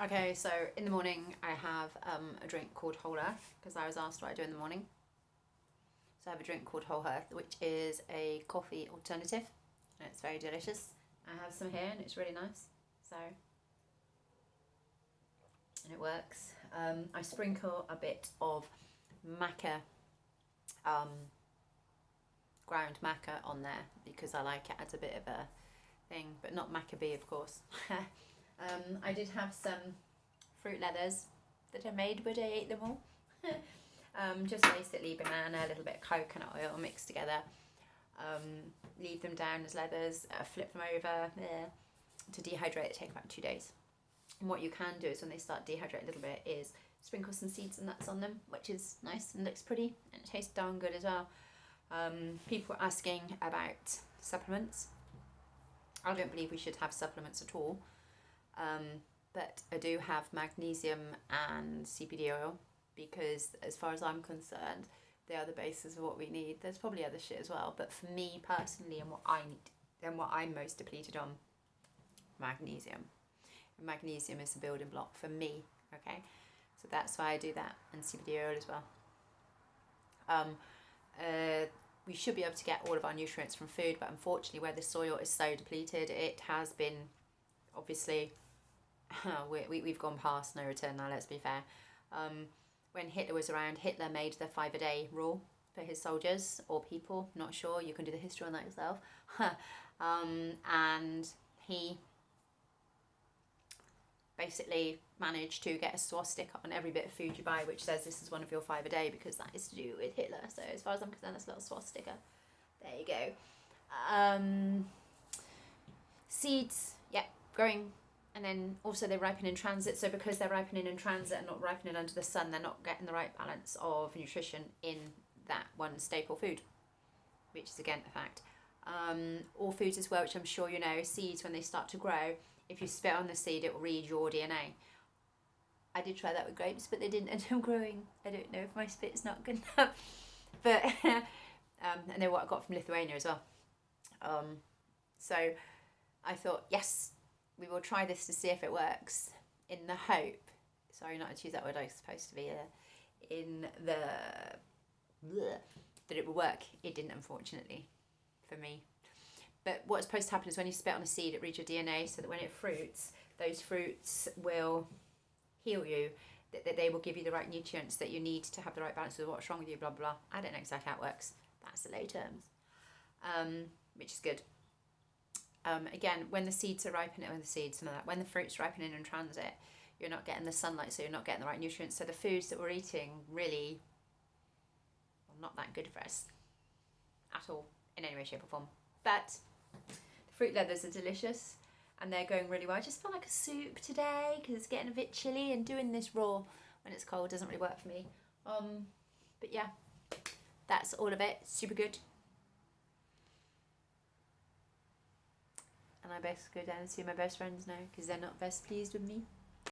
Okay, so in the morning I have a drink called Whole Earth because I was asked what I do in the morning. So I have a drink called Whole Earth, which is a coffee alternative, and it's very delicious. I have some here and it's really nice. So, and it works. I sprinkle a bit of maca, ground maca on there because I like it as a bit of a thing, but not maca of course. I did have some fruit leathers that I made, but I ate them all. Just basically banana, a little bit of coconut oil mixed together. Leave them down as leathers, flip them over to dehydrate. It takes about 2 days. And what you can do is when they start dehydrating a little bit is sprinkle some seeds and nuts on them, which is nice and looks pretty and it tastes darn good as well. People are asking about supplements. I don't believe we should have supplements at all. But I do have magnesium and CBD oil because as far as I'm concerned, they are the basis of what we need. There's probably other shit as well, but for me personally and what I need and what I'm most depleted on, magnesium. And magnesium is the building block for me, okay? So that's why I do that, and CBD oil as well. We should be able to get all of our nutrients from food, but unfortunately where the soil is so depleted, it has been obviously we've gone past no return now, let's be fair. When Hitler was around, Hitler made the 5-a-day rule for his soldiers or people, not sure, you can do the history on that yourself. And he basically managed to get a swastika on every bit of food you buy which says this is one of your 5 a day because that is to do with Hitler. So as far as I'm concerned, that's a little swastika. There you go. Seeds, yeah, growing. And then also they ripen in transit, so because they're ripening in transit and not ripening under the sun, they're not getting the right balance of nutrition in that one staple food, which is again a fact. All foods as well, which I'm sure you know, seeds when they start to grow, if you spit on the seed it will read your DNA. I did try that with grapes, but they didn't end up growing. I don't know if my spit's not good enough. But and then what I got from Lithuania as well. So I thought, yes, we will try this to see if it works, in the hope, sorry not to choose that word, I was supposed to be in the that it will work. It didn't, unfortunately, for me. But what's supposed to happen is when you spit on a seed, it reads your DNA, so that when it fruits, those fruits will heal you, that they will give you the right nutrients that you need to have the right balance with what's wrong with you, blah, blah, blah. I don't know exactly how it works. That's the lay terms, which is good. Again, when the seeds are ripening, when the fruit's ripening in transit, you're not getting the sunlight, so you're not getting the right nutrients. So the foods that we're eating really are not that good for us at all, in any way, shape or form. But the fruit leathers are delicious and they're going really well. I just feel like a soup today because it's getting a bit chilly, and doing this raw when it's cold doesn't really work for me. But yeah, that's all of it. Super good. And I best go down and see my best friends now because they're not best pleased with me.